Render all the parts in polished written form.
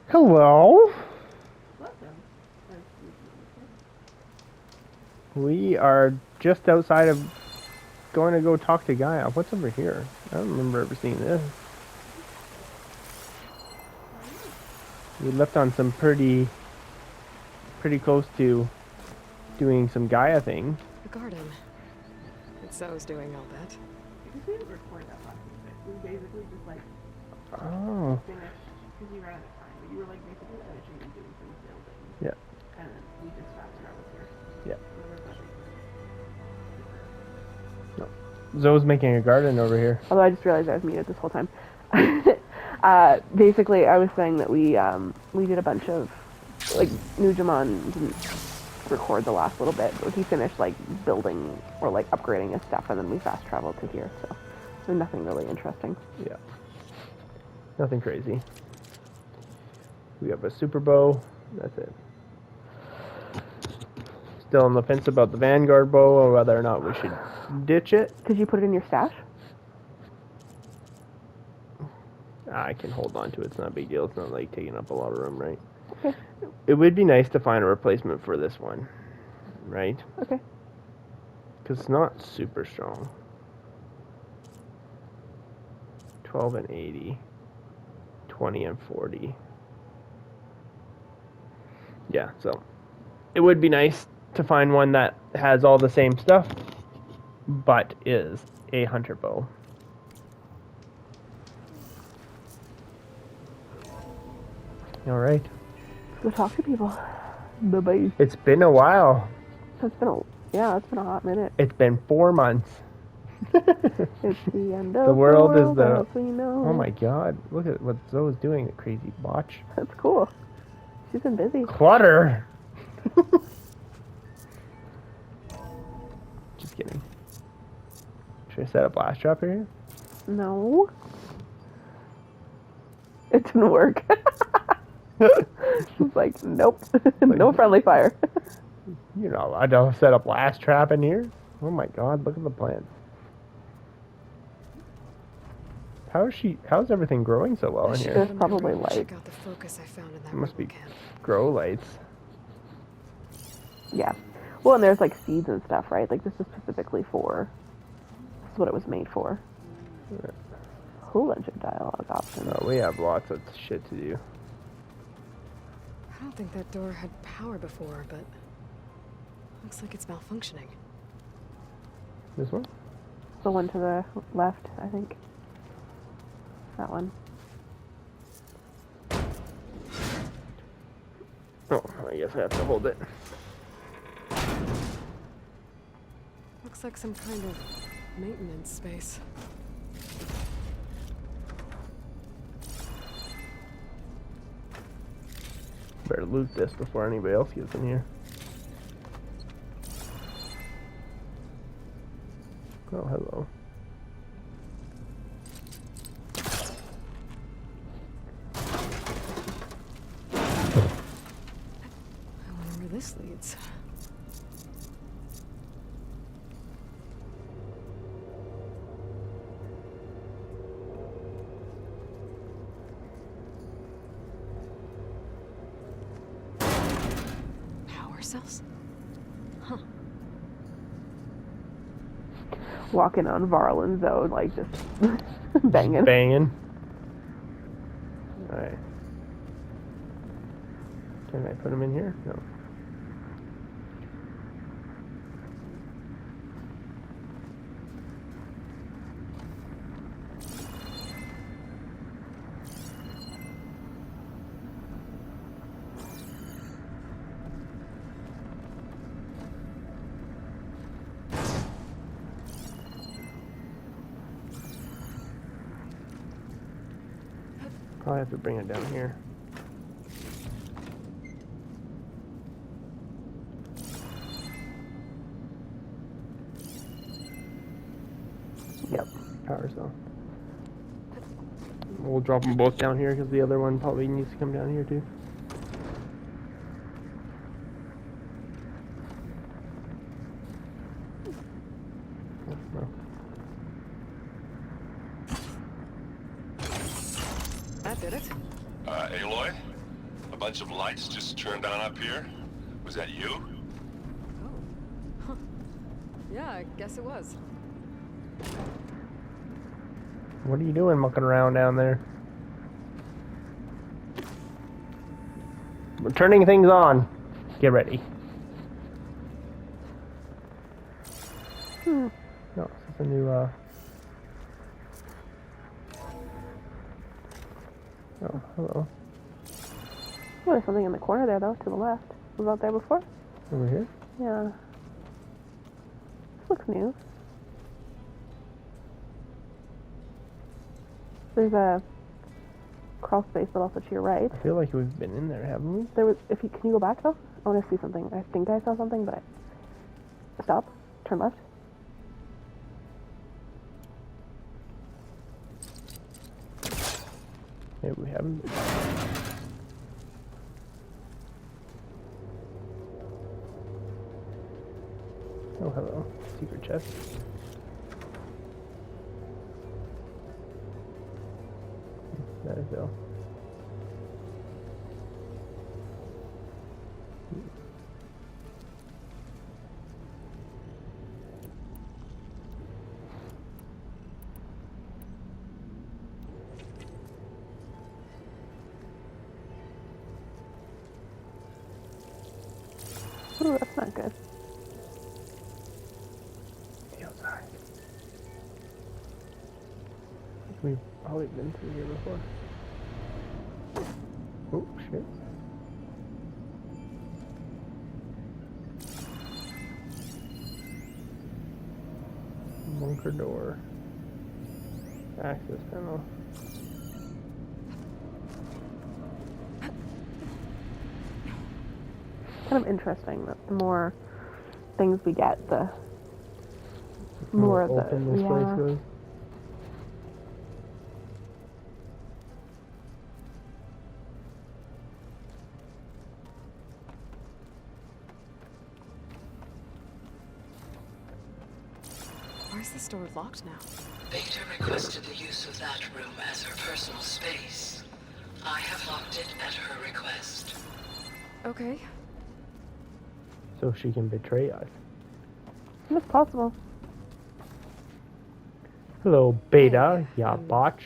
Hello. We are just outside of going to go talk to Gaia. What's over here? I don't remember ever seeing this. We left on some pretty close to doing some Gaia things. The garden. It's Zoe's doing all that. We didn't record that last bit. We basically just like Oh. finished because you ran out of time, but you were like basically finishing and doing some building. Yeah. And then we just fast traveled here. Yeah. No. Zoe's making a garden over here. Although I just realized I was muted this whole time. Basically, I was saying that we did a bunch of like Neujamon didn't record the last little bit, but he finished like building or like upgrading his stuff, and then we fast traveled to here. So nothing really interesting. Yeah. Nothing crazy. We have a super bow. That's it. Still on the fence about the Vanguard bow or whether or not we should ditch it. Did you put it in your stash? I can hold on to it. It's not a big deal. It's not like taking up a lot of room, right? Okay. It would be nice to find a replacement for this one, right? Okay. Because it's not super strong. 12 and 80. 20 and 40. Yeah, so it would be nice to find one that has all the same stuff, but is a hunter bow. All right. Let's go talk to people. Bye-bye. It's been a while. It's been a hot minute. It's been 4 months. It's the end of The world is the... as we know. Oh my god. Look at what Zoe's doing, the crazy botch. That's cool. She's been busy. Clutter! Just kidding. Should I set a blast trap here? No. It didn't work. It's like, nope. No friendly fire. You know, I don't set a blast trap in here. Oh my god, look at the plants. How's everything growing so well in here? There's probably light. Check out the focus I found in that It must be can. grow lights. Yeah. Well, and there's like seeds and stuff, right? Like this is specifically for... This is what it was made for. Yeah. Whole bunch of dialogue options. Oh, we have lots of shit to do. I don't think that door had power before, but looks like it's malfunctioning. This one? The one to the left, I think. That one. Oh, I guess I have to hold it. Looks like some kind of maintenance space. Better loot this before anybody else gets in here. Oh, hello. I wonder where this leads. Power cells? Huh. Walking on Varl and Zoe, like just banging. Banging. Alright. Can I put them in here? No. Probably have to bring it down here. Yep, power cell. We'll drop them both down here because the other one probably needs to come down here too. No. That did it. Aloy? A bunch of lights just turned on up here? Was that you? Oh. Huh. Yeah, I guess it was. What are you doing mucking around down there? We're turning things on. Get ready. No, this is a new, Oh, hello. Oh, there's something in the corner there, though, to the left. Was out there before? Over here? Yeah. This looks new. There's a crawl space, but also to your right. I feel like we've been in there, haven't we? There was. Can you go back though? I want to see something. I think I saw something, but stop. Turn left. Maybe we haven't. Oh, hello. Secret chest. That is ill. Ooh, that's not good. The outside. We've probably been through here before. Oh, shit. Bunker door. Access panel. Kind of interesting that the more things we get, the more of open this the place goes. Why is this door locked now? Beta requested the use of that room as her personal space. I have locked it at her request. Okay. So she can betray us. It's possible. Hello, Beta, Hey, ya botch.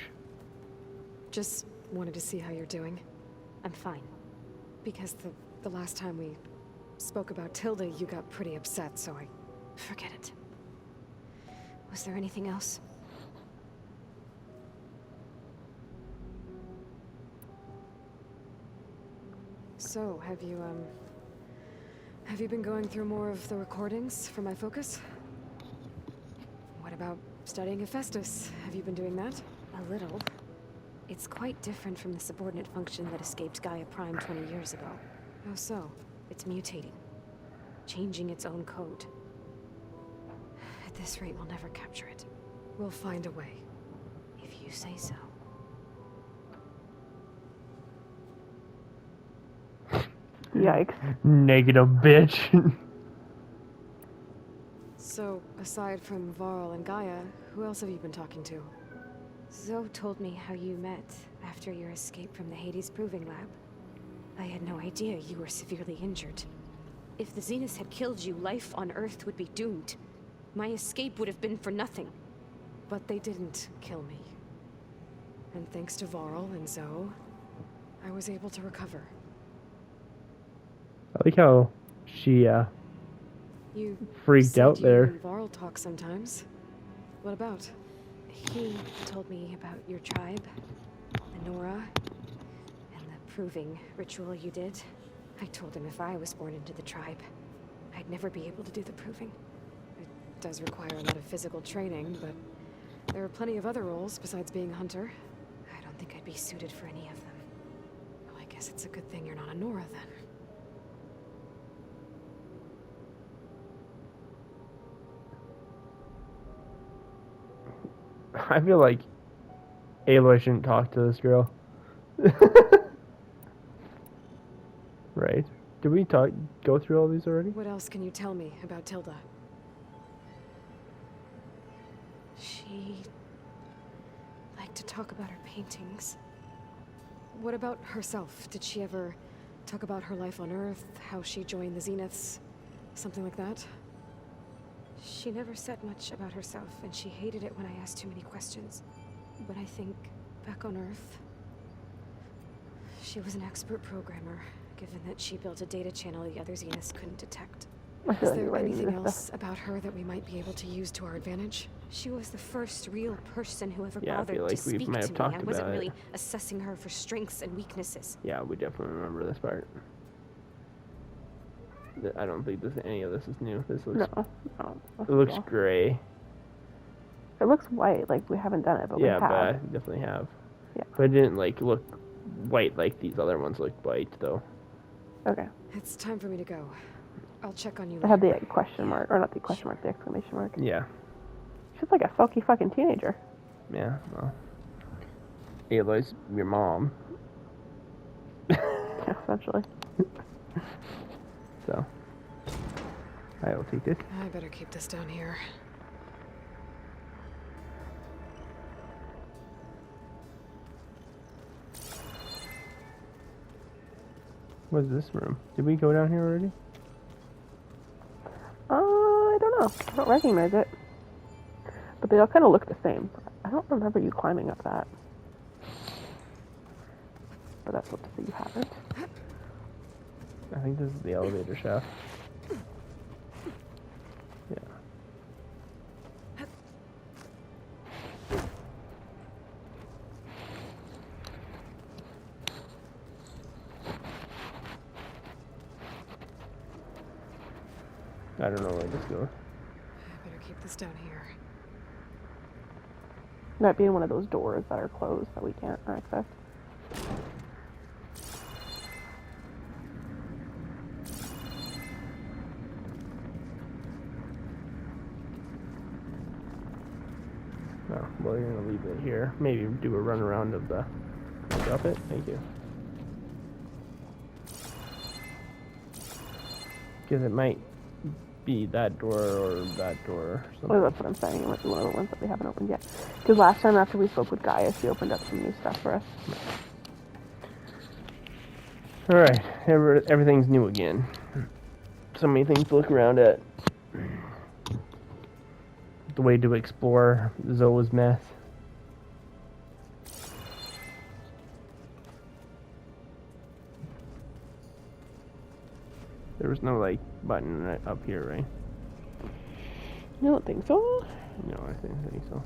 Just wanted to see how you're doing. I'm fine. Because the last time we spoke about Tilda, you got pretty upset, so I... Forget it. Was there anything else? So, have you been going through more of the recordings for my focus? What about studying Hephaestus? Have you been doing that? A little. It's quite different from the subordinate function that escaped Gaia Prime 20 years ago. How so? It's mutating. Changing its own code. At this rate, we'll never capture it. We'll find a way. If you say so. Yikes. Negative bitch. So, aside from Varl and Gaia, who else have you been talking to? Zoe told me how you met after your escape from the Hades Proving Lab. I had no idea you were severely injured. If the Zeniths had killed you, life on Earth would be doomed. My escape would have been for nothing. But they didn't kill me. And thanks to Varl and Zoe, I was able to recover. I like how she You freaked said out you there. and Varl talk sometimes. What about? He told me about your tribe, the Nora, and the proving ritual you did. I told him if I was born into the tribe, I'd never be able to do the proving. It does require a lot of physical training, but there are plenty of other roles besides being a hunter. I don't think I'd be suited for any of them. Well, I guess it's a good thing you're not a Nora then. I feel like Aloy shouldn't talk to this girl. Right? Did we go through all these already? What else can you tell me about Tilda? She liked to talk about her paintings. What about herself? Did she ever Talk about her life on Earth, how she joined the Zeniths, something like that. She never said much about herself, and she hated it when I asked too many questions. But I think, back on Earth, she was an expert programmer, given that she built a data channel the other Zeniths couldn't detect. I feel Is like you're there writing anything this else stuff. about her that we might be able to use to our advantage? She was the first real person who ever Yeah, I bothered feel to like we speak might to have me. talked I wasn't about it. really assessing her for strengths and weaknesses. Yeah, we definitely remember this part. I don't think any of this is new. This looks No. it looks gray. It looks white, like we haven't done it, but Yeah, we but I have. definitely have. Yeah. But it didn't like look white like these other ones looked white though. Okay. It's time for me to go. I'll check on you I had later. the question mark, or not the question mark, the exclamation mark. Yeah. She's like a sulky fucking teenager. Yeah. Well, Ayla's your mom. Yeah, essentially. So I will take this. I better keep this down here. What's this room? Did we go down here already? I don't know. I don't recognize it. But they all kind of look the same. I don't remember you climbing up that. But that's what to say you haven't. I think this is the elevator shaft. Yeah. I don't know where this goes. I better keep this down here. Might be in one of those doors that are closed that we can't access. No, well, you're gonna leave it here. Maybe do a run around of the. Drop it. Thank you. Because it might be that door or that door or something. Well, that's what I'm saying. It might be one of the ones that we haven't opened yet. Because last time after we spoke with Gaia, she opened up some new stuff for us. Alright, everything's new again. So many things to look around at. The way to explore Zoa's mess. There was no, like, button right up here, right? You don't think so? No, I think so.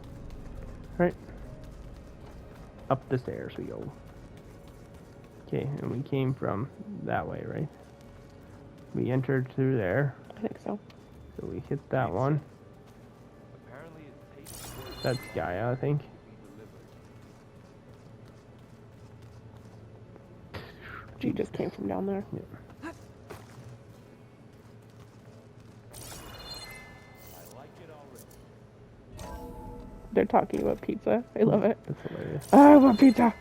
Alright. Up the stairs we go. Okay, and we came from that way, right? We entered through there. I think so. So we hit that one. That's Gaia, I think. She just came from down there. Yeah. They're talking about pizza. I love it. That's hilarious. I want pizza.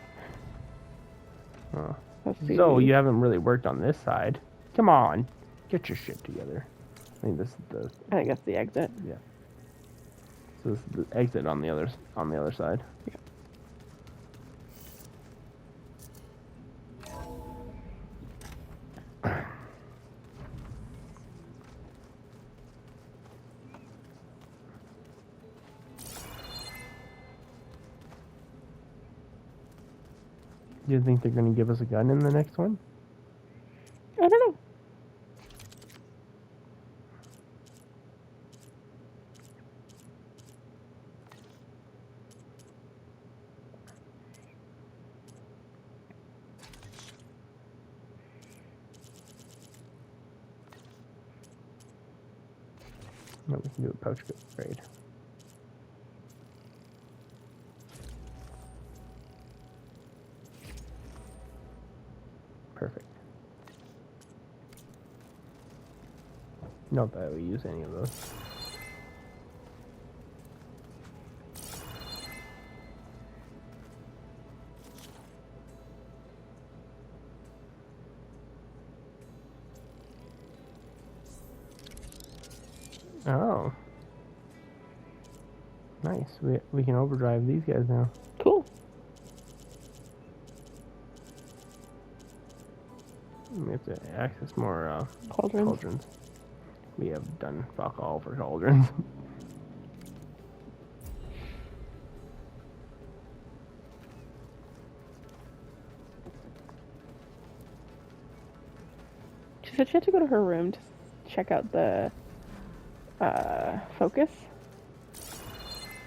Oh. Let's see. So you haven't really worked on this side. Come on, get your shit together. I think this is the I think that's the exit. so this is the exit on the other side. Yeah. Do you think they're going to give us a gun in the next one? I don't know. No, we can do a pouch upgrade. Perfect. Not that we use any of those. Oh. Nice. We can overdrive these guys now. Cool. We have to access more Cauldrons. cauldrons. We have done fuck all for cauldrons. She said she had to go to her room to check out the focus.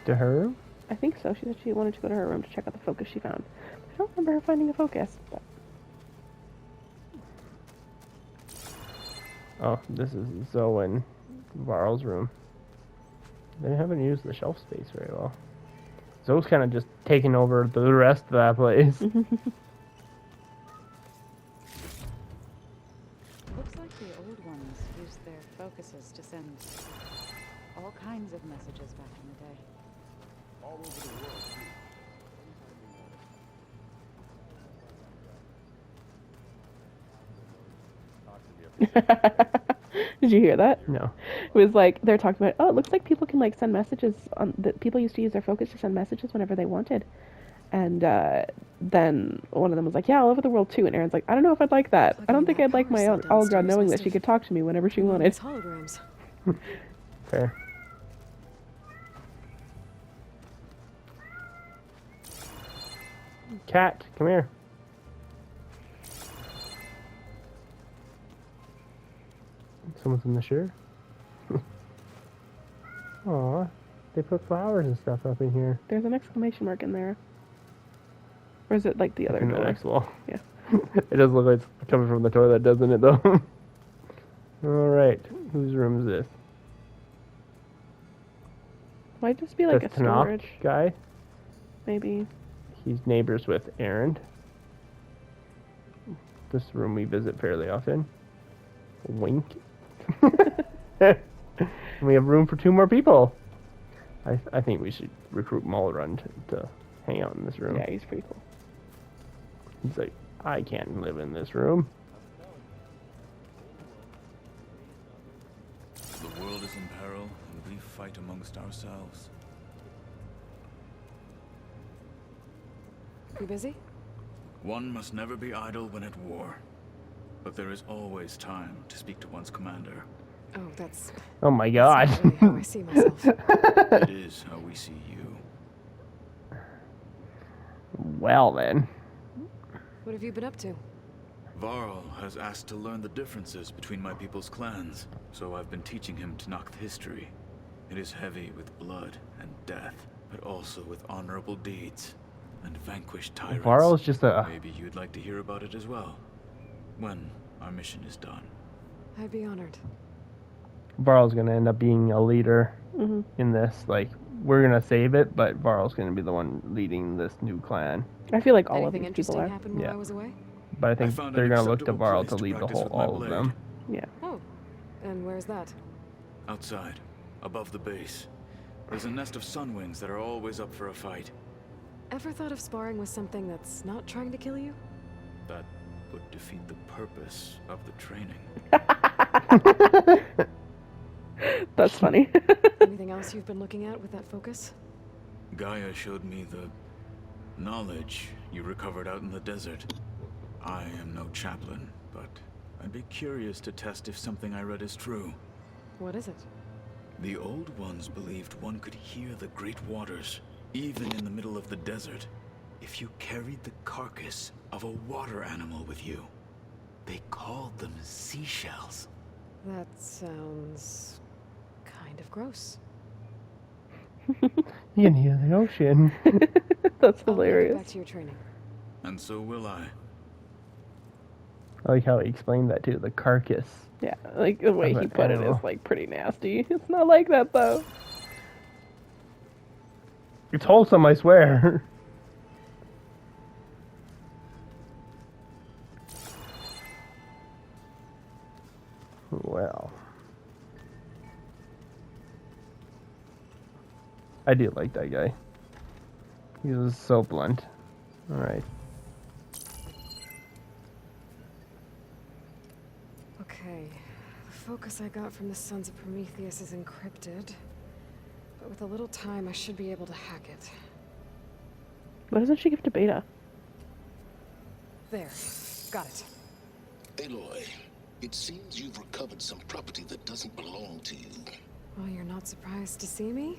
To her? I think so. She said she wanted to go to her room to check out the focus she found. I don't remember her finding a focus. But... Oh, this is Zoe and Varl's room. They haven't used the shelf space very well. Zoe's kind of just taking over the rest of that place. Looks like the old ones used their focuses to send all kinds of messages back in the day. All over the world, too. Did you hear that? No. It was like they're talking about. Oh, it looks like people can like send messages on. That people used to use their focus to send messages whenever they wanted. And then one of them was like, "Yeah, all over the world too." And Aaron's like, "I don't know if I'd like that. I don't think I'd like my own Algra knowing that she could talk to me whenever she wanted." These holograms. Fair. Cat, come here. Someone's in the shirt. Aw, they put flowers and stuff up in here. There's an exclamation mark in there. Or is it like the other In the door? next wall. Yeah. It does look like it's coming from the toilet, doesn't it, though? Alright, whose room is this? Might just be like That's a storage, Tanakh guy. maybe. He's neighbors with Aaron. This room we visit fairly often. Wink. We have room for 2 more people. I think we should recruit Mulrun to hang out in this room. Yeah, he's pretty cool. He's like, I can't live in this room. The world is in peril, and we fight amongst ourselves. You busy? One must never be idle when at war. But there is always time to speak to one's commander. Oh, that's Oh my god. not really how I see myself. It is how we see you. Well then. What have you been up to? Varl has asked to learn the differences between my people's clans, so I've been teaching him Tanakh history. It is heavy with blood and death, but also with honorable deeds and vanquished tyrants. Varl's just a... Maybe you'd like to hear about it as well, when our mission is done. I'd be honored. Varl's gonna end up being a leader Mm-hmm. in this. Like, we're gonna save it, but Varl's gonna be the one leading this new clan. I feel like all of Anything these people interesting are. happened while Yeah. I was away? But I think found they're an gonna look to acceptable Varl place to to lead the practice whole with my all of blade. them. Yeah. Oh, and where's that? Outside, above the base, there's a nest of sunwings that are always up for a fight. Ever thought of sparring with something that's not trying to kill you? That would defeat the purpose of the training. That's funny. Anything else you've been looking at with that focus? Gaia showed me the knowledge you recovered out in the desert. I am no chaplain, but I'd be curious to test if something I read is true. What is it? The old ones believed one could hear the great waters, even in the middle of the desert, if you carried the carcass of a water animal with you. They called them seashells. That sounds kind of gross. You can hear the ocean. That's I'll let you get hilarious. back to your training. And so will I. I like how he explained that too. The carcass. Yeah, like the way Of he an put it animal. is like pretty nasty. It's not like that though. It's wholesome, I swear. Well. I do like that guy. He was so blunt. Alright. Okay. The focus I got from the Sons of Prometheus is encrypted. But with a little time, I should be able to hack it. Why doesn't she give to Beta? There. Got it. Aloy, it seems you've recovered some property that doesn't belong to you. Well, you're not surprised to see me?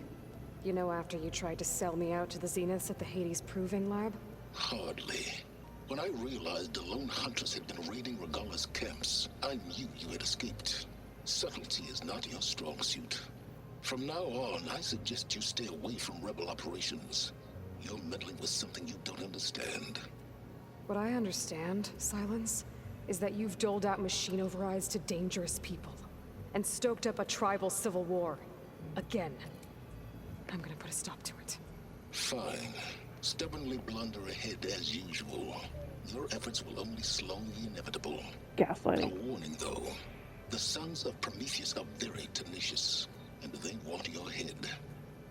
You know, after you tried to sell me out to the Zeniths at the Hades Proving Lab? Hardly. When I realized the lone hunters had been raiding Regala's camps, I knew you had escaped. Subtlety is not your strong suit. From now on, I suggest you stay away from rebel operations. You're meddling with something you don't understand. What I understand, Silence, is that you've doled out machine overrides to dangerous people. And stoked up a tribal civil war. Again. I'm gonna put a stop to it. Fine. Stubbornly blunder ahead as usual. Your efforts will only slow the inevitable. Gaslighting. A warning, though. The sons of Prometheus are very tenacious, and they want your head.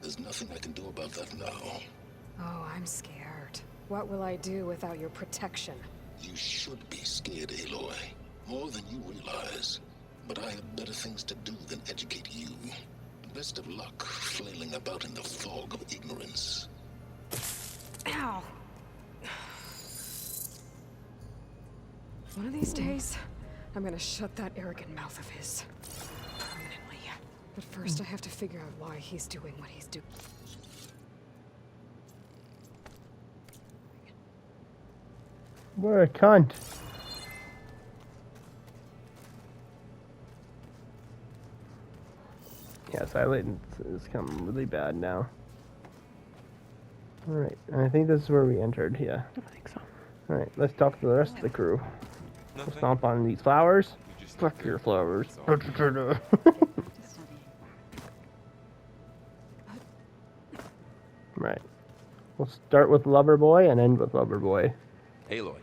There's nothing I can do about that now. Oh, I'm scared. What will I do without your protection? You should be scared, Aloy. More than you realize. But I have better things to do than educate you. Best of luck flailing about in the fog of ignorance. Ow! One of these days, I'm gonna shut that arrogant mouth of his. Permanently. But first I have to figure out why he's doing what he's doing. What a cunt. Yeah, silence is coming really bad now. Alright, and I think this is where we entered, yeah. I think so. Alright, let's talk to the rest of the crew. Nothing. Stomp on these flowers. We just Fuck your flowers. Right. We'll start with Loverboy and end with Loverboy. Aloy,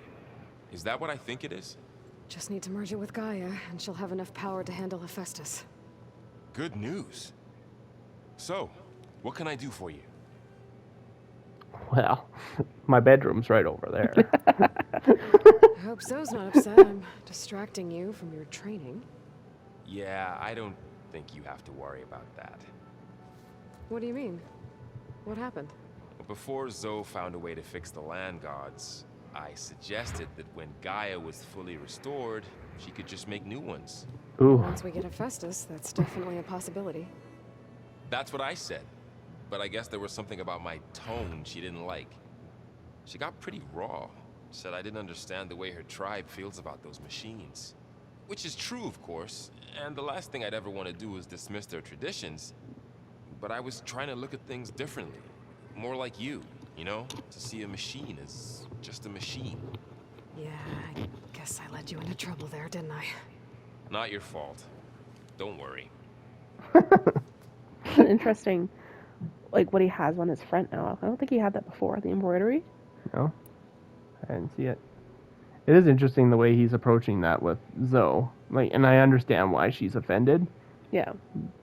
is that what I think it is? Just need to merge it with Gaia, and she'll have enough power to handle Hephaestus. Good news. So, what can I do for you? Well, my bedroom's right over there. I hope Zoe's not upset. I'm distracting you from your training. Yeah, I don't think you have to worry about that. What do you mean? What happened? Before Zoe found a way to fix the land gods, I suggested that when Gaia was fully restored, she could just make new ones. Ooh. Once we get Hephaestus, that's definitely a possibility. That's what I said. But I guess there was something about my tone she didn't like. She got pretty raw. Said I didn't understand the way her tribe feels about those machines. Which is true, of course, and the last thing I'd ever want to do is dismiss their traditions. But I was trying to look at things differently. More like you know? To see a machine as just a machine. Yeah, I guess I led you into trouble there, didn't I? Not your fault. Don't worry. Interesting, like what he has on his front now. I don't think he had that before. The embroidery. No, I didn't see it. It is interesting the way he's approaching that with Zoe. Like, and I understand why she's offended. Yeah,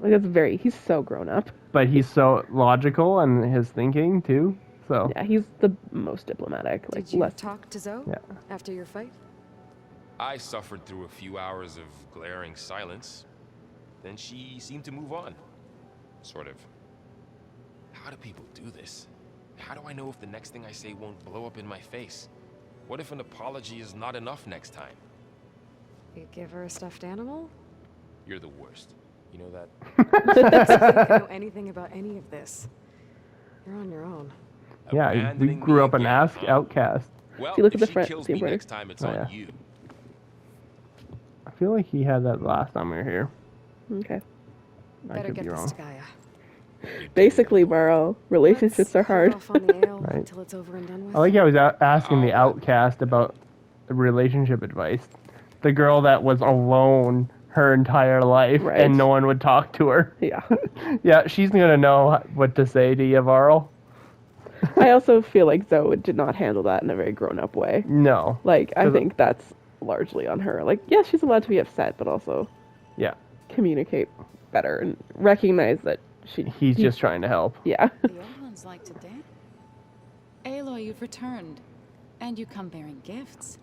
like it's very. He's so grown up. But he's so logical in his thinking too. So Yeah, he's the most diplomatic. Like Did you less. talk to Zoe? Yeah. After your fight? I suffered through a few hours of glaring silence. Then she seemed to move on. Sort of. How do people do this? How do I know if the next thing I say won't blow up in my face? What if an apology is not enough next time? You give her a stuffed animal? You're the worst. You know that? I don't know anything about any of this. You're on your own. yeah, we Abandoning grew me up an again, huh? outcast. Well, If you look if at the she front, kills see me where- next time, it's Oh, on yeah. you. I feel like he had that last time we were here. Okay. I Better could get be this wrong. to Gaia. Basically, Burrow, relationships are hard. Let's hold off on the ale Right. until it's over and done with. I like how he's asking the Oh. outcast about the relationship advice. The girl that was alone her entire life Right. and no one would talk to her. Yeah. Yeah, she's gonna know what to say to you, Varl. I also feel like Zoe did not handle that in a very grown-up way. No. Like, I So the- think that's largely on her. Like, yes, she's allowed to be upset, but also Yeah. communicate better and recognize that He's just trying to help. yeah. The old ones like to dance. Aloy, you've returned. And you come bearing gifts.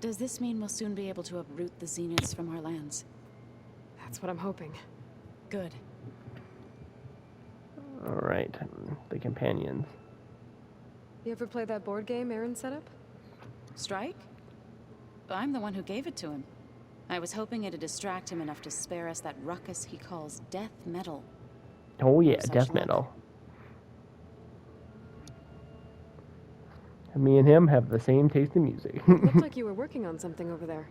Does this mean we'll soon be able to uproot the Zeniths from our lands? That's what I'm hoping. Good. Alright. The companions. You ever play that board game Aaron set up? Strike? I'm the one who gave it to him. I was hoping it'd distract him enough to spare us that ruckus he calls death metal. Oh yeah, such death luck. metal. Me and him have the same taste in music. It looked like you were working on something over there.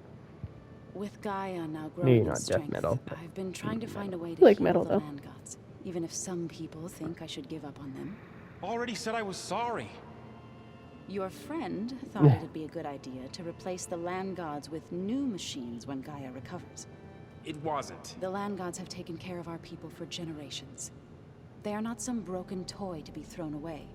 With Gaia now Maybe growing in not death strength, metal, but I've been trying to find a way to like heal metal, the though. land gods. Even if some people think I should give up on them. Already said I was sorry. Your friend thought it'd be a good idea to replace the land gods with new machines when Gaia recovers. It wasn't. The land gods have taken care of our people for generations. They are not some broken toy to be thrown away.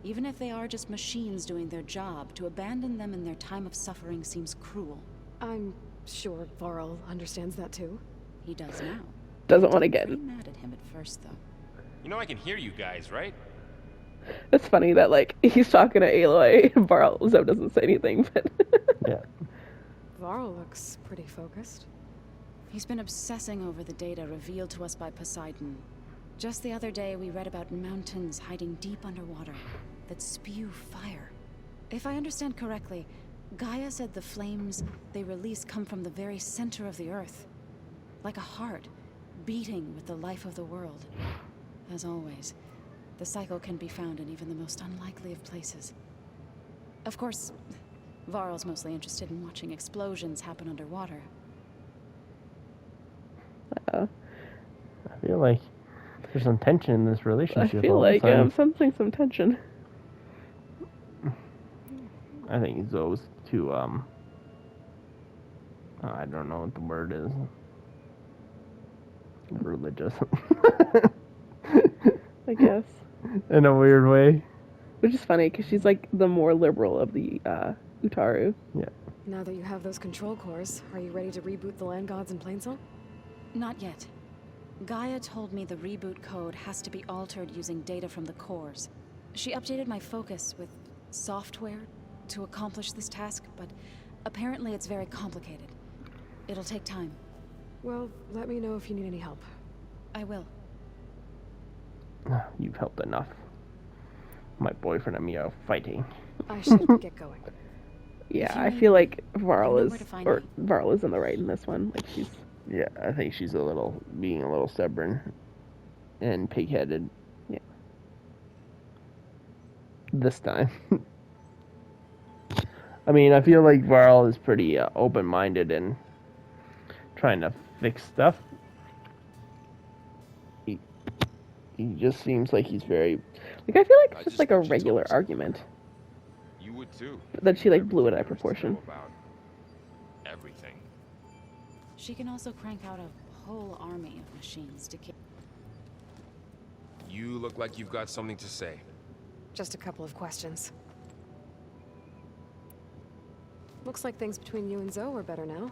Even if they are just machines doing their job, to abandon them in their time of suffering seems cruel. I'm sure Varl understands that too. He does now. Doesn't want to I'm get. pretty mad at him at first, though. You know I can hear you guys, right? It's funny that like he's talking to Aloy, and Zoe doesn't say anything, but Yeah. Varl looks pretty focused. He's been obsessing over the data revealed to us by Poseidon. Just the other day, we read about mountains hiding deep underwater that spew fire. If I understand correctly, Gaia said the flames they release come from the very center of the earth. Like a heart, beating with the life of the world. As always, the cycle can be found in even the most unlikely of places. Of course, Varl's mostly interested in watching explosions happen underwater. I feel like there's some tension in this I relationship. feel all of a like sudden. I'm sensing some tension. I think Zoe's too, I don't know what the word is. Religious. I guess. In a weird way. Which is funny, because she's like the more liberal of the Utaru. Yeah. Now that you have those control cores, are you ready to reboot the land gods in Plainsong? Not yet. Gaia told me the reboot code has to be altered using data from the cores. She updated my focus with software to accomplish this task, but apparently it's very complicated. It'll take time. Well, let me know if you need any help. I will. You've helped enough. My boyfriend and me are fighting. I should get going. Yeah, you I need feel like you know Varl where to find or me. Varl is in the right in this one. Like she's Yeah, I think she's being a little stubborn and pig-headed. Yeah. This time. I mean, I feel like Varl is pretty open-minded and trying to fix stuff. He just seems like he's very... like I feel like I it's just just like a thought you told regular me something. argument. You would too. But then she like blew it out of Everything there is to proportion. know about everything. She can also crank out a whole army of machines to keep. You look like you've got something to say. Just a couple of questions. Looks like things between you and Zoe are better now.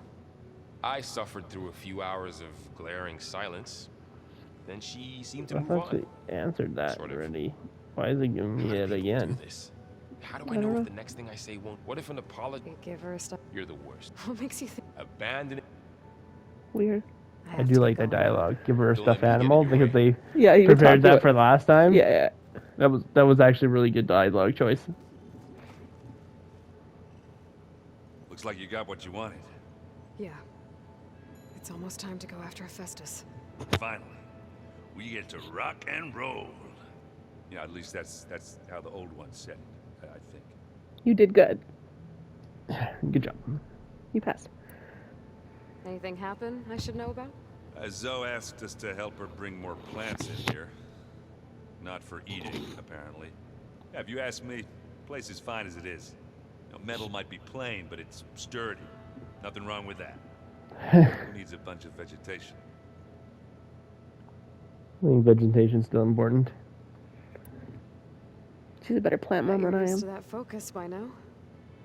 I suffered through a few hours of glaring silence. Then she seemed to I've move actually on. answered that Sort of. already. Why is he giving me it How do people again? do this? How do I know if the next thing I say won't? What if an apology? You give her a stuff. You're the worst. What makes you think? Abandoning. Weird. I do like the dialogue. Give her a Don't let stuffed me get in animal your because way. they Yeah, you prepared talked to that it. for last time. Yeah, yeah. That was actually a really good dialogue choice. Looks like you got what you wanted. Yeah. It's almost time to go after Hephaestus. Finally, we get to rock and roll. Yeah, at least that's how the old one said it, I think. You did good. Good job. You passed. Anything happen I should know about? Zoe asked us to help her bring more plants in here. Not for eating, apparently. Yeah, if you ask me, the place is fine as it is. You know, metal might be plain, but it's sturdy. Nothing wrong with that. Who needs a bunch of vegetation? I think vegetation's still important. She's a better plant mom You're than I used am. to that focus by now.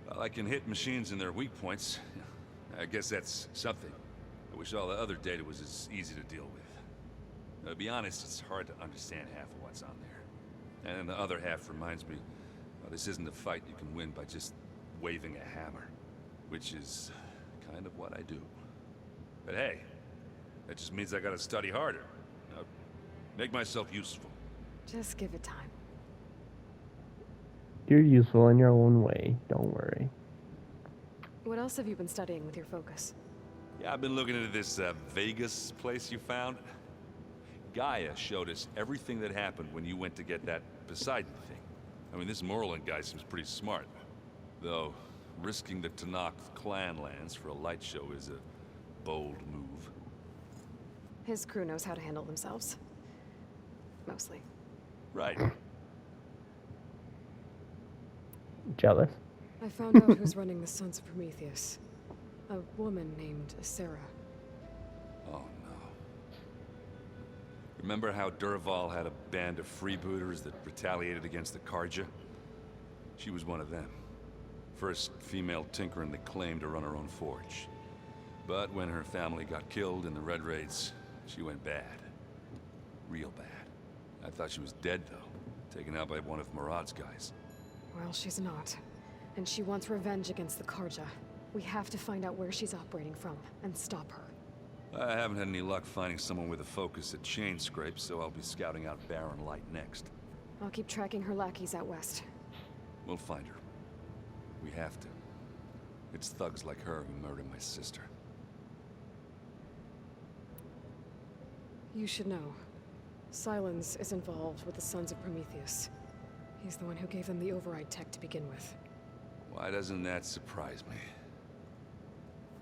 Well, I can hit machines in their weak points. I guess that's something. I wish all the other data was as easy to deal with. To be honest, it's hard to understand half of what's on there. And the other half reminds me, well, this isn't a fight you can win by just waving a hammer. Which is kind of what I do. But hey, that just means I gotta study harder. Make myself useful. Just give it time. You're useful in your own way. Don't worry. What else have you been studying with your focus? Yeah, I've been looking into this Vegas place you found. Gaia showed us everything that happened when you went to get that Poseidon thing. I mean, this Moreland guy seems pretty smart. Though, risking the Tanakh clan lands for a light show is a bold move. His crew knows how to handle themselves. Mostly. Right. Jealous. I found out who's running the Sons of Prometheus. A woman named Sarah. Oh, no. Remember how Durval had a band of freebooters that retaliated against the Karja? She was one of them. First female tinker in the claim to run her own forge. But when her family got killed in the Red Raids, she went bad. Real bad. I thought she was dead, though. Taken out by one of Murad's guys. Well, she's not. And she wants revenge against the Karja. We have to find out where she's operating from, and stop her. I haven't had any luck finding someone with a focus at chain scrapes, so I'll be scouting out Baron Light next. I'll keep tracking her lackeys out west. We'll find her. We have to. It's thugs like her who murdered my sister. You should know. Silence is involved with the Sons of Prometheus. He's the one who gave them the override tech to begin with. Why doesn't that surprise me?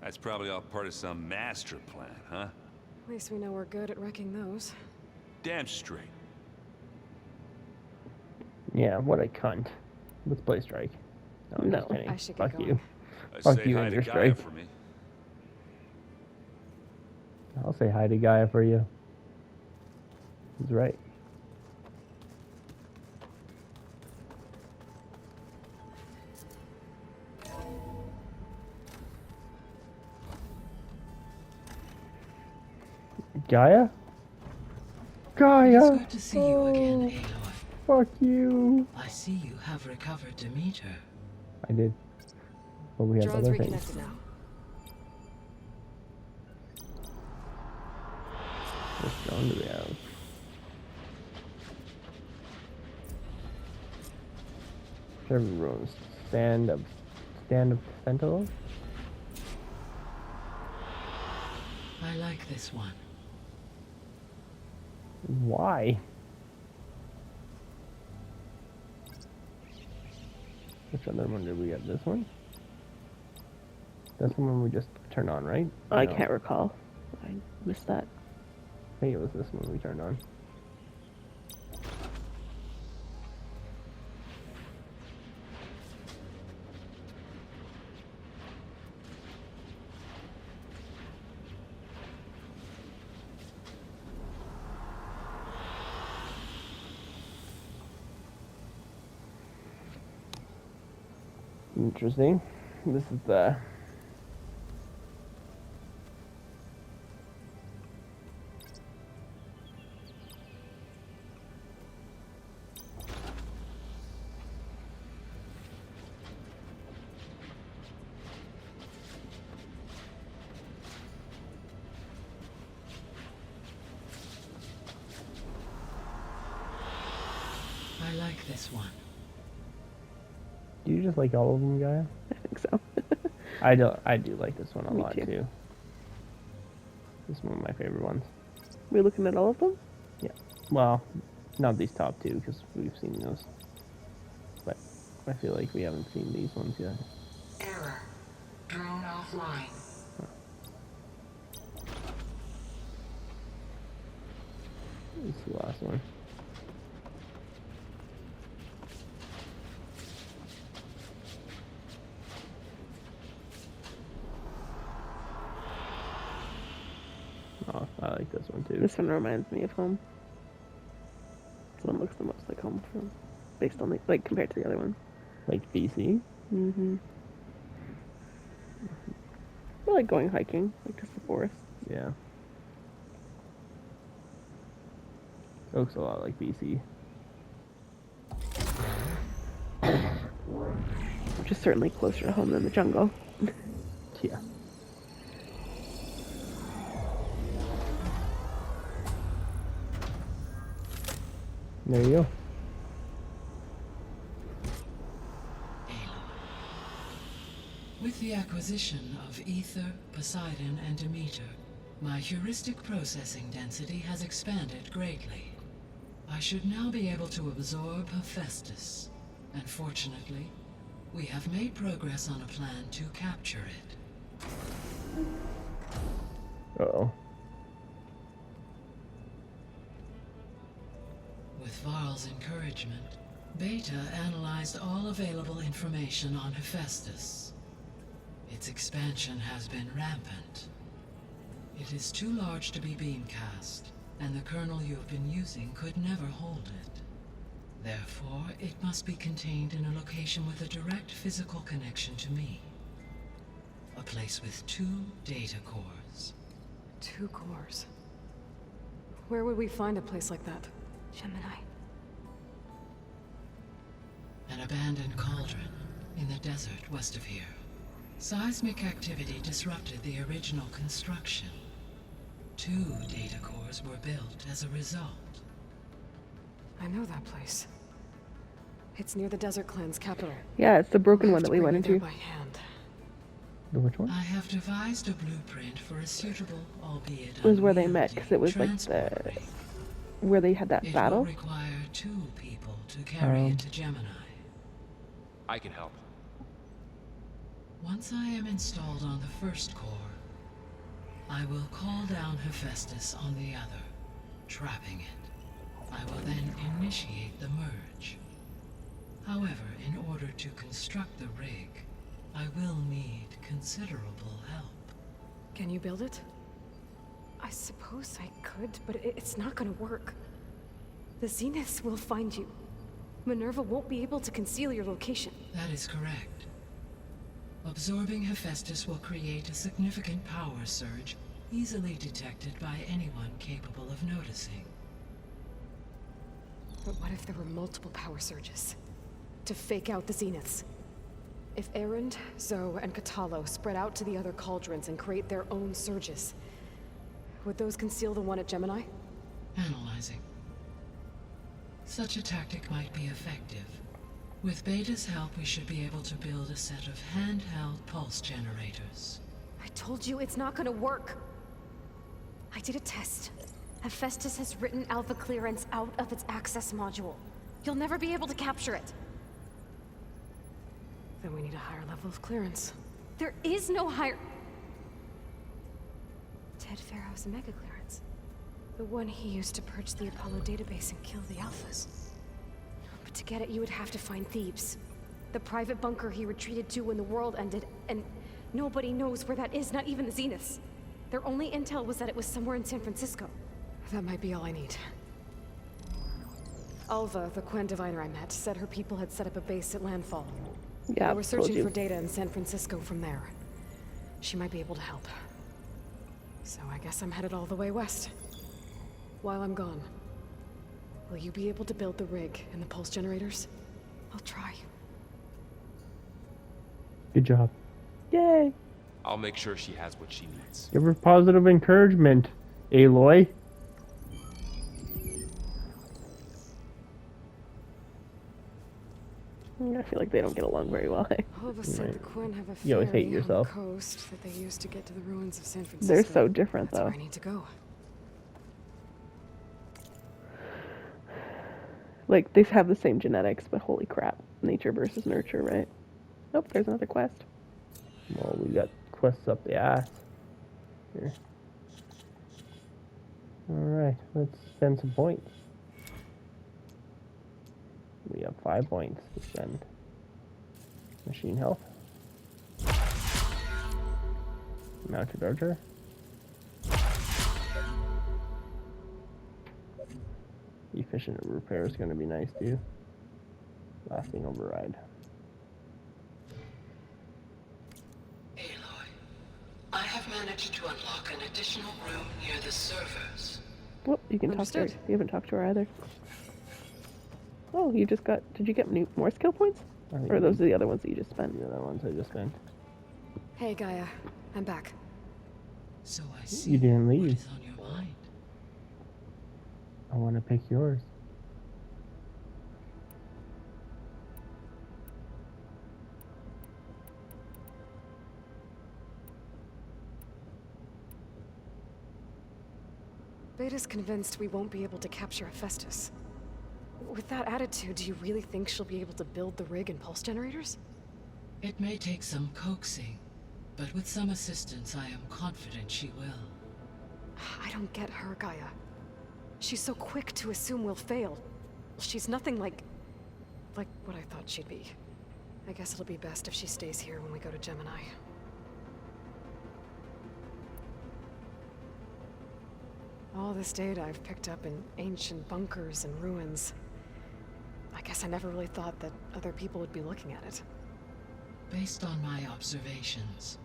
That's probably all part of some master plan, huh? At least we know we're good at wrecking those. Damn straight. Yeah, what a cunt. Let's play strike. No, I'm just kidding. I should get Fuck going. you. Say Fuck you hi and to your Gaia strike. for me. I'll say hi to Gaia for you. He's right. Gaia? Gaia! It's good to see you again, Aloy. Fuck you. I see you have recovered Demeter. I did. But we have Drone's other reconnected things. now. Which drone do we have? Server rooms. Stand of Sentinel? I like this one. Why? Which other one did we get? This one? That's the one we just turned on, right? I No. can't recall. I missed that. I think it was this one we turned on. Interesting. This is the I like this one. Do you just like all of them, Gaia? I think so. I do like this one a Me lot too. too. This is one of my favorite ones. We're looking at all of them? Yeah. Well, not these top two because we've seen those. But I feel like we haven't seen these ones yet. Error. Drone offline. This is the last one. Oh, I like this one too. This one reminds me of home. This one looks the most like home from, based on like compared to the other one. Like BC. Mm-hmm. I like going hiking, like just the forest. Yeah. Looks a lot like BC. Which is certainly closer to home than the jungle. Yeah. There you go. With With the acquisition of Ether, Poseidon, and Demeter, my heuristic processing density has expanded greatly. I should now be able to absorb Hephaestus, and fortunately, we have made progress on a plan to capture it. Uh-oh. With Varl's encouragement, Beta analyzed all available information on Hephaestus. Its expansion has been rampant. It is too large to be beamcast, and the kernel you have been using could never hold it. Therefore, it must be contained in a location with a direct physical connection to me. A place with 2 data cores. 2 cores. Where would we find a place like that? Gemini. An abandoned cauldron in the desert west of here. Seismic activity disrupted the original construction. 2 data cores were built as a result. I know that place. It's near the Desert Clan's capital. Yeah, it's the broken one that we Bring went me there into. by hand. The which one? I have devised a blueprint for a suitable, albeit It was where they met, unwieldy, because it was like transport the ring. where they had that It battle. will require 2 people to carry it to Gemini. I can help. Once I am installed on the first core, I will call down Hephaestus on the other, trapping it. I will then initiate the merge. However, in order to construct the rig, I will need considerable help. Can you build it? I suppose I could, but it's not gonna work. The Zeniths will find you. Minerva won't be able to conceal your location. That is correct. Absorbing Hephaestus will create a significant power surge, easily detected by anyone capable of noticing. But what if there were multiple power surges? To fake out the Zeniths? If Erend, Zoe, and Katalo spread out to the other cauldrons and create their own surges, would those conceal the one at Gemini? Analyzing. Such a tactic might be effective. With Beta's help, we should be able to build a set of handheld pulse generators. I told you it's not gonna work. I did a test. Hephaestus has written Alpha clearance out of its access module. You'll never be able to capture it. Then we need a higher level of clearance. There is no higher... Ted Farrow's mega clearance. The one he used to purge the Apollo database and kill the Alphas. But to get it, you would have to find Thebes. The private bunker he retreated to when the world ended, and nobody knows where that is, not even the Zeniths. Their only intel was that it was somewhere in San Francisco. That might be all I need. Alva, the Quen diviner I met, said her people had set up a base at Landfall. Yeah, They were searching told for you. data in San Francisco from there. She might be able to help. So I guess I'm headed all the way west. While I'm gone, will you be able to build the rig and the pulse generators? I'll try. Good job. Yay! I'll make sure she has what she needs. Give her positive encouragement, Aloy. I feel like they don't get along very well. Alva said the Quen have a You always hate ferry yourself. on the coast that they used to get to the ruins of San Francisco. They're so different, That's though. where I need to go. Like, they have the same genetics, but holy crap. Nature versus nurture, right? Nope, there's another quest. Well, we got quests up the ass. Here. Alright, let's spend some points. We have 5 points to spend. Machine health. Mounted archer. Efficient repair is going to be nice too. Lasting override. Aloy, I have managed to unlock an additional room near the servers. Well, you can talk to her. Understood. You haven't talked to her either. Oh, you just got... Did you get more skill points? I think Or are those the other ones that you just spent? the other ones I just spent. Hey, Gaia. I'm back. So I see You didn't what leave. is on your mind. I want to pick yours. Beta's convinced we won't be able to capture Hephaestus. With that attitude, do you really think she'll be able to build the rig and pulse generators? It may take some coaxing, but with some assistance, I am confident she will. I don't get her, Gaia. She's so quick to assume we'll fail. She's nothing like what I thought she'd be. I guess it'll be best if she stays here when we go to Gemini. All this data I've picked up in ancient bunkers and ruins. I guess I never really thought that other people would be looking at it. Based on my observations,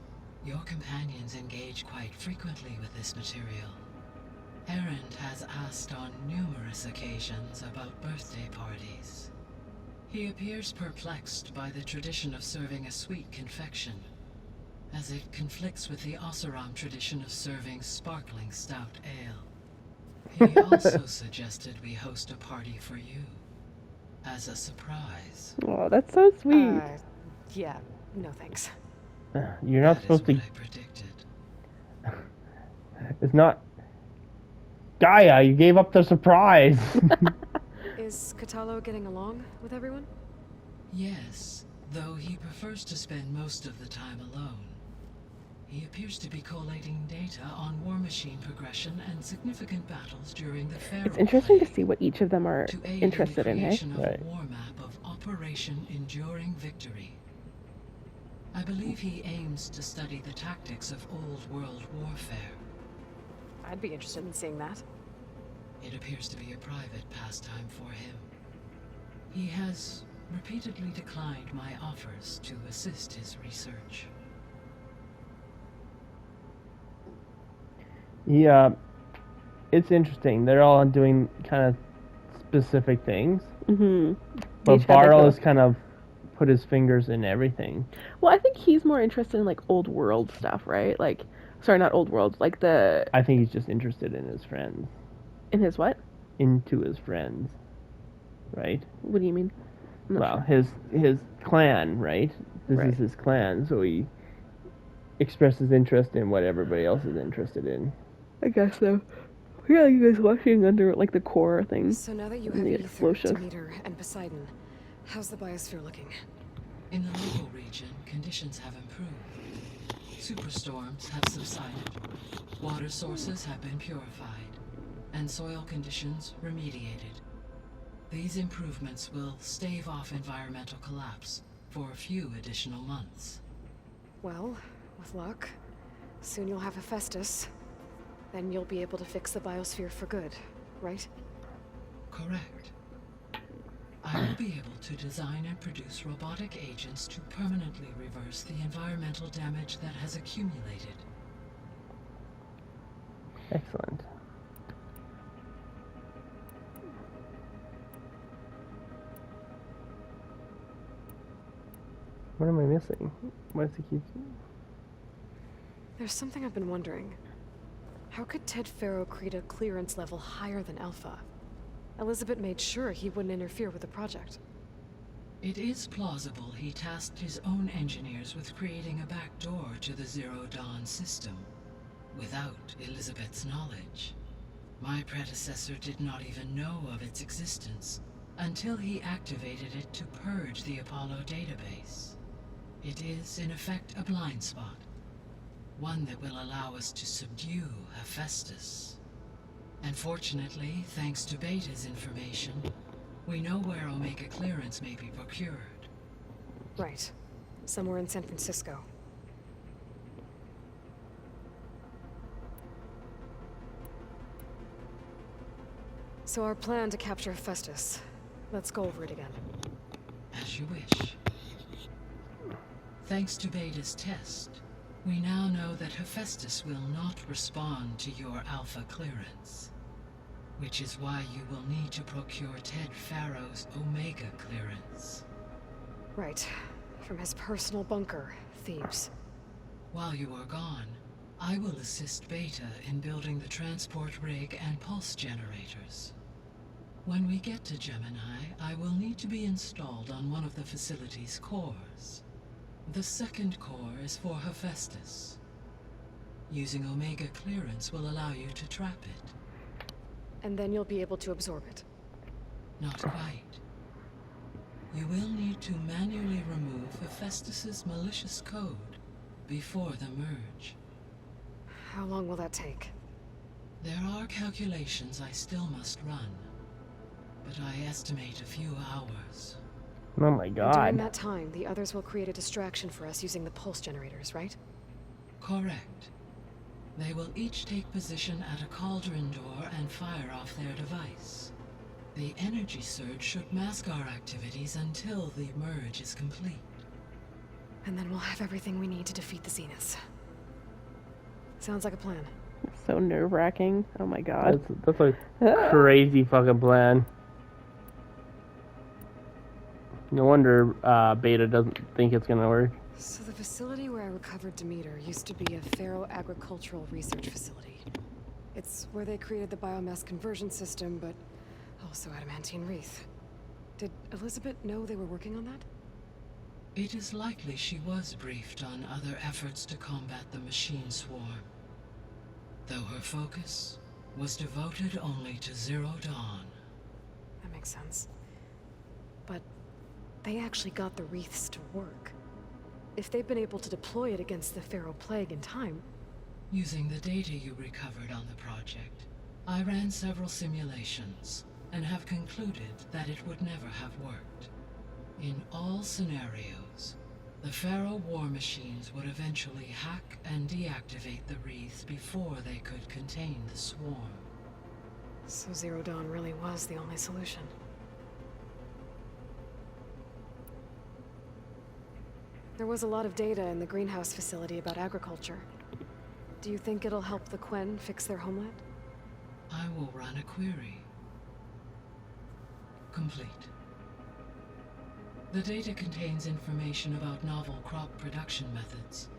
your companions engage quite frequently with this material. Erend has asked on numerous occasions about birthday parties. He appears perplexed by the tradition of serving a sweet confection, as it conflicts with the Oseram tradition of serving sparkling stout ale. He also suggested we host a party for you, as a surprise. Oh, that's so sweet. Yeah, no thanks. You're not supposed to. I predicted. It's not. Gaia, you gave up the surprise. Is Katalo getting along with everyone? Yes, though he prefers to spend most of the time alone. He appears to be collating data on war machine progression and significant battles during the Pharaoh It's interesting to Plague, see what each of them are to aid interested in in, the hey? creation of Right. a war map of Operation Enduring Victory. I believe he aims to study the tactics of old world warfare. I'd be interested in seeing that. It appears to be a private pastime for him. He has repeatedly declined my offers to assist his research. Yeah, it's interesting. They're all doing kind of specific things, Mm-hmm. but Each have their Barl go- has kind of put his fingers in everything. Well, I think he's more interested in like old world stuff, right? Like, sorry, not old world, like the I think he's just interested in his friends, in his what? into his friends, right? What do you mean? I'm not Well, sure. his clan, right? This Right. is his clan, so he expresses interest in what everybody else is interested in. I guess so. Yeah, you guys watching under like the core thing. So now that you And have the Ether, explosive. Demeter, and Poseidon, how's the biosphere looking? In the local region, conditions have improved. Superstorms have subsided, water sources have been purified, and soil conditions remediated. These improvements will stave off environmental collapse for a few additional months. Well, with luck, soon you'll have Hephaestus. Then you'll be able to fix the biosphere for good, right? Correct. I will be able to design and produce robotic agents to permanently reverse the environmental damage that has accumulated. Excellent. What am I missing? Why does he keep... There's something I've been wondering. How could Ted Faro create a clearance level higher than Alpha? Elizabeth made sure he wouldn't interfere with the project. It is plausible he tasked his own engineers with creating a back door to the Zero Dawn system, without Elizabeth's knowledge. My predecessor did not even know of its existence, until he activated it to purge the Apollo database. It is, in effect, a blind spot. One that will allow us to subdue Hephaestus. And fortunately, thanks to Beta's information, we know where Omega clearance may be procured. Right. Somewhere in San Francisco. So our plan to capture Hephaestus. Let's go over it again. As you wish. Thanks to Beta's test, we now know that Hephaestus will not respond to your Alpha clearance. Which is why you will need to procure Ted Faro's Omega clearance. Right. From his personal bunker, Thebes. While you are gone, I will assist Beta in building the transport rig and pulse generators. When we get to Gemini, I will need to be installed on one of the facility's cores. The second core is for Hephaestus. Using Omega clearance will allow you to trap it. and then you'll be able to absorb it. Not quite. You will need to manually remove Hephaestus's malicious code before the merge. How long will that take? There are calculations I still must run, but I estimate a few hours. Oh my And during god. that time, the others will create a distraction for us using the pulse generators, right? Correct. They will each take position at a cauldron door and fire off their device. The energy surge should mask our activities until the merge is complete. And then we'll have everything we need to defeat the Zeniths. Sounds like a plan. So nerve-wracking. Oh my god. That's a crazy fucking plan. No wonder Beta doesn't think it's gonna work. So the facility where I recovered Demeter used to be a ferro-agricultural research facility. It's where they created the biomass conversion system, but also adamantine wreath. Did Elizabeth know they were working on that? It is likely she was briefed on other efforts to combat the machine swarm, though her focus was devoted only to Zero Dawn. That makes sense. But they actually got the wreaths to work. If they've been able to deploy it against the Pharaoh Plague in time... Using the data you recovered on the project, I ran several simulations and have concluded that it would never have worked. In all scenarios, the Pharaoh war machines would eventually hack and deactivate the wreaths before they could contain the swarm. So Zero Dawn really was the only solution. There was a lot of data in the greenhouse facility about agriculture. Do you think it'll help the Quen fix their homeland? I will run a query. Complete. The data contains information about novel crop production methods,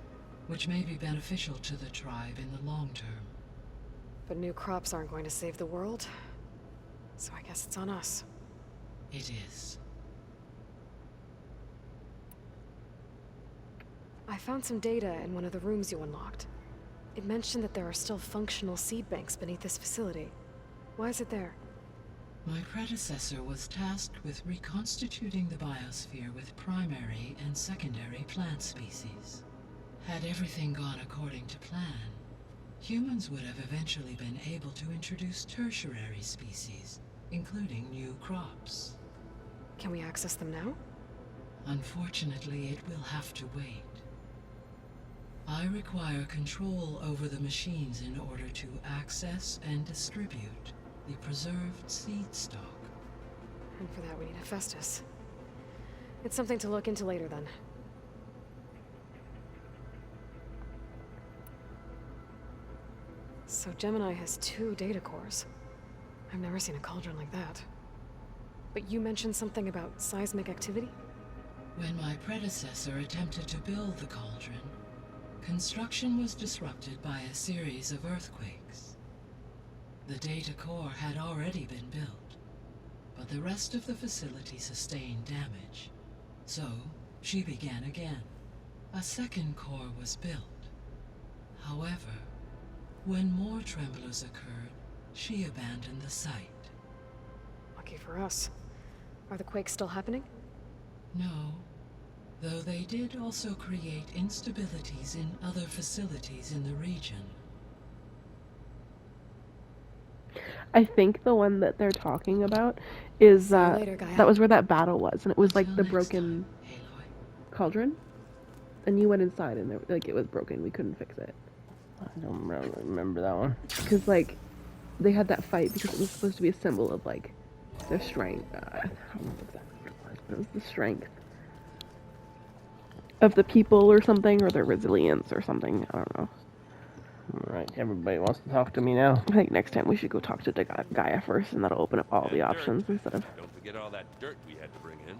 which may be beneficial to the tribe in the long term. But new crops aren't going to save the world, so I guess it's on us. It is. I found some data in one of the rooms you unlocked. It mentioned that there are still functional seed banks beneath this facility. Why is it there? My predecessor was tasked with reconstituting the biosphere with primary and secondary plant species. Had everything gone according to plan, humans would have eventually been able to introduce tertiary species, including new crops. Can we access them now? Unfortunately, it will have to wait. I require control over the machines in order to access and distribute the preserved seed stock. And for that we need Hephaestus. It's something to look into later then. So Gemini has 2 data cores. I've never seen a cauldron like that. But you mentioned something about seismic activity? When my predecessor attempted to build the cauldron, construction was disrupted by a series of earthquakes. The data core had already been built, but the rest of the facility sustained damage. So, she began again. A second core was built. However, when more tremblers occurred, she abandoned the site. Lucky for us. Are the quakes still happening? No, though they did also create instabilities in other facilities in the region. I think the one that they're talking about is See you later, Gaia. that was where that battle was, and it was like Till the next broken time, Aloy. cauldron. And you went inside, and like it was broken. We couldn't fix it I don't remember that one. because like they had that fight because it was supposed to be a symbol of like their strength. I don't know exactly what it was, but it was the strength of the people or something, or their resilience or something. I don't know. Alright, everybody wants to talk to me now. I think next time we should go talk to Gaia first, and that'll open up all the And options dirt. instead of. Don't forget all that dirt we had to bring in.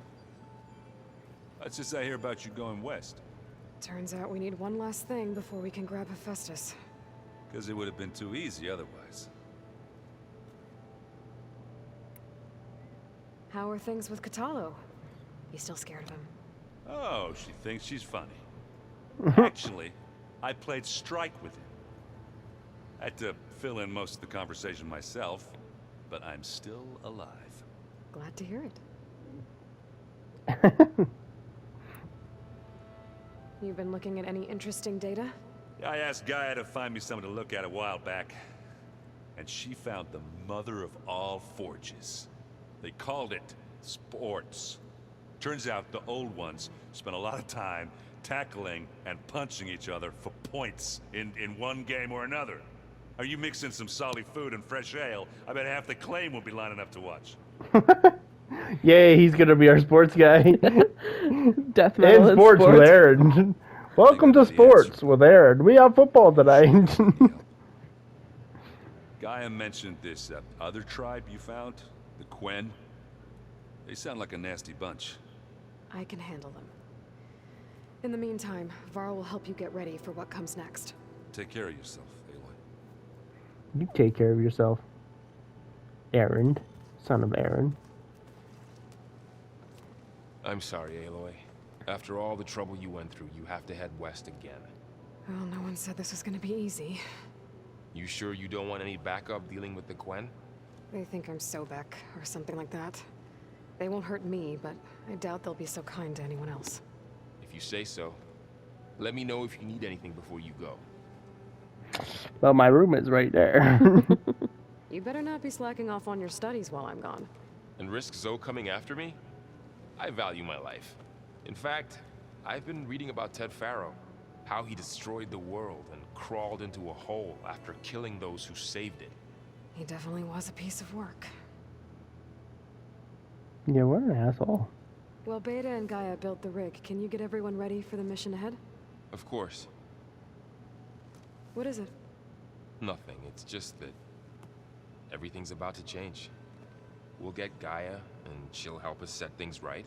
Let's just I hear about you going west. Turns out we need one last thing before we can grab Hephaestus. Because it would have been too easy otherwise. How are things with Katalo? You still scared of him? Oh, she thinks she's funny. Actually, I played strike with him. I had to fill in most of the conversation myself. but I'm still alive. Glad to hear it. You've been looking at any interesting data? I asked Gaia to find me something to look at a while back, and she found the mother of all forges. They called it sports. Turns out the old ones spent a lot of time tackling and punching each other for points in one game or another. Are you mixing some solid food and fresh ale? I bet half the claim will be lining up to watch. Yay, he's gonna be our sports guy. Death metal and sports with Aaron. Welcome to sports with Aaron. We have football tonight. Gaia mentioned this other tribe you found, the Quen. They sound like a nasty bunch. I can handle them. In the meantime, Varl will help you get ready for what comes next. Take care of yourself, Aloy. You take care of yourself. Aaron, son of Aaron. I'm sorry, Aloy. After all the trouble you went through, you have to head west again. Well, no one said this was gonna be easy. You sure you don't want any backup dealing with the Quen? They think I'm Sobek, or something like that. They won't hurt me, but I doubt they'll be so kind to anyone else. If you say so. Let me know if you need anything before you go. Well, my room is right there. You better not be slacking off on your studies while I'm gone. And risk Zoe coming after me? I value my life. In fact, I've been reading about Ted Faro. How he destroyed the world and crawled into a hole after killing those who saved it. He definitely was a piece of work. Yeah, what an asshole. Well, Beta and Gaia built the rig. Can you get everyone ready for the mission ahead? Of course. What is it? Nothing. It's just that everything's about to change. We'll get Gaia, and she'll help us set things right.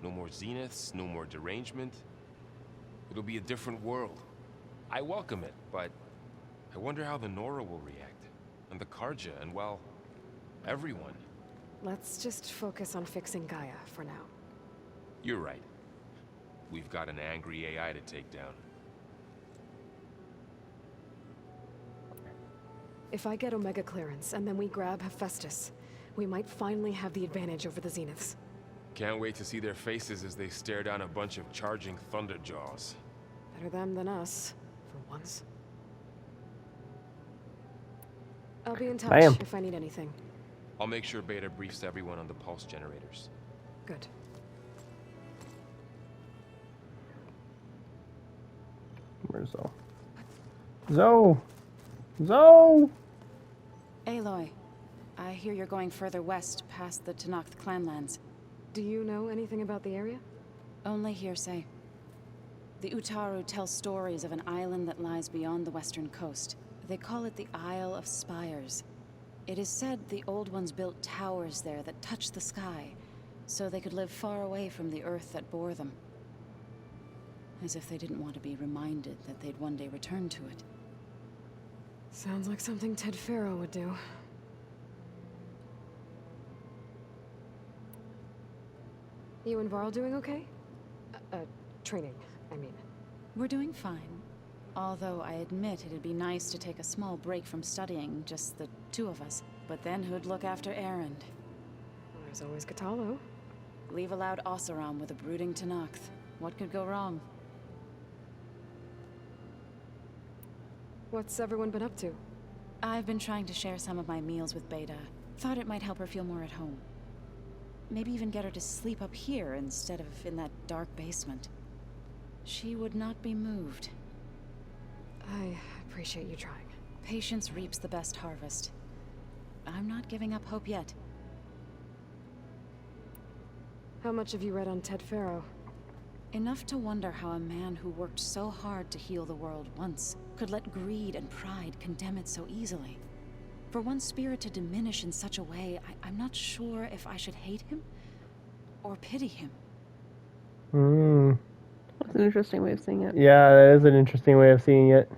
No more zeniths, no more derangement. It'll be a different world. I welcome it, but I wonder how the Nora will react. And the Karja, and well, everyone. Let's just focus on fixing Gaia for now. You're right. We've got an angry AI to take down. If I get Omega clearance, and then we grab Hephaestus, we might finally have the advantage over the Zeniths. Can't wait to see their faces as they stare down a bunch of charging Thunderjaws. Better them than us, for once. I'll be in touch if I need anything. I'll make sure Beta briefs everyone on the pulse generators. Good. Where's Zoe? Zoe! Zoe! Aloy, I hear you're going further west past the Tenakth clanlands. Do you know anything about the area? Only hearsay. The Utaru tell stories of an island that lies beyond the western coast. They call it the Isle of Spires. It is said the Old Ones built towers there that touch the sky, so they could live far away from the earth that bore them. As if they didn't want to be reminded that they'd one day return to it. Sounds like something Ted Faro would do. You and Varl doing okay? Training, I mean. We're doing fine. Although I admit it'd be nice to take a small break from studying, just the two of us. But then who'd look after Erend? Well, there's always Katalo. Leave a loud Oseram with a brooding Tenakth. What could go wrong? What's everyone been up to? I've been trying to share some of my meals with Beta. Thought it might help her feel more at home. Maybe even get her to sleep up here instead of in that dark basement. She would not be moved. I appreciate you trying. Patience reaps the best harvest. I'm not giving up hope yet. How much have you read on Ted Faro? Enough to wonder how a man who worked so hard to heal the world once could let greed and pride condemn it so easily. For one spirit to diminish in such a way, I'm not sure if I should hate him or pity him. That's an interesting way of seeing it. Yeah, that is an interesting way of seeing it.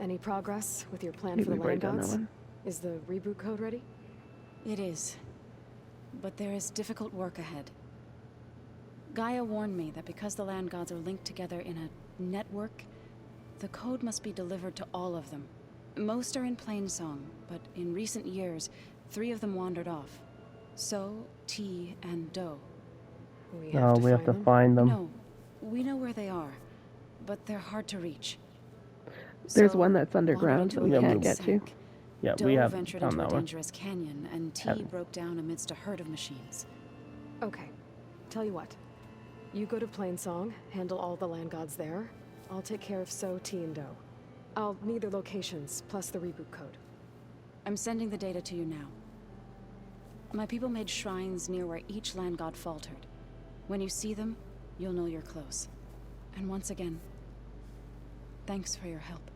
Any progress with your plan for the land gods? Is the reboot code ready? It is. But there is difficult work ahead. Gaia warned me that because the land gods are linked together in a network, the code must be delivered to all of them. Most are in Plainsong, but in recent years, 3 of them wandered off. So, T, and Do. We No, we have to find them. No, we know where they are, but they're hard to reach. There's So, one that's underground that we wandered can't into a get to. sank. Yeah, Do we have ventured found into a that one. dangerous canyon, and T Haven't. broke down amidst a herd of machines. Okay. Tell you what. You go to Plainsong, handle all the land gods there. I'll take care of So, T, and Do. I'll need their locations, plus the reboot code. I'm sending the data to you now. My people made shrines near where each land god faltered. When you see them, you'll know you're close. And once again, thanks for your help.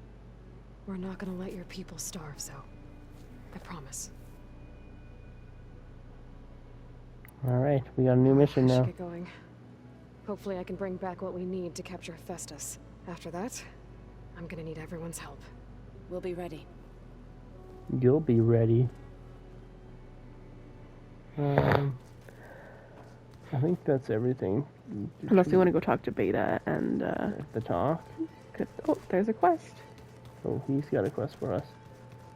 We're not gonna let your people starve, Zo. I promise. Alright, we got a new mission I should now. get going. Hopefully I can bring back what we need to capture Hephaestus. After that, I'm gonna need everyone's help. We'll be ready. You'll be ready. I think that's everything. Unless we want to go talk to Beta and, The talk. oh, there's a quest. Oh, he's got a quest for us.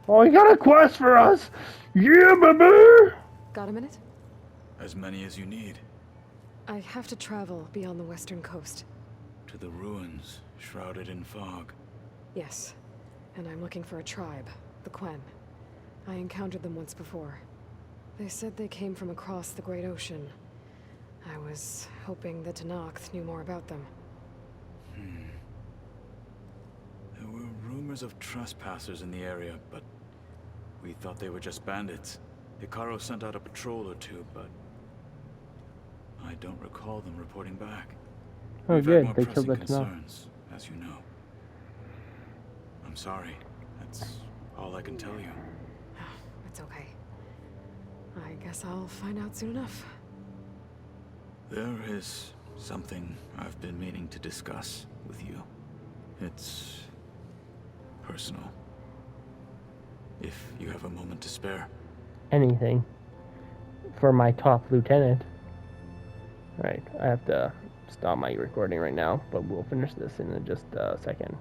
Oh, he got a quest for us! Yeah, baby! Got a minute? As many as you need. I have to travel beyond the western coast. To the ruins, shrouded in fog. Yes. And I'm looking for a tribe, the Quen. I encountered them once before. They said they came from across the Great Ocean. I was hoping that Tenakth knew more about them. There were rumors of trespassers in the area, but we thought they were just bandits. Hikaru sent out a patrol or two, but I don't recall them reporting back. Oh, We've had good. more They killed pressing the Tenakth. concerns, as you know. I'm sorry. That's all I can tell you. It's okay. I guess I'll find out soon enough. There is something I've been meaning to discuss with you. It's personal. If you have a moment to spare. Anything. For my top lieutenant. Right, I have to stop my recording right now, but we'll finish this in just a second.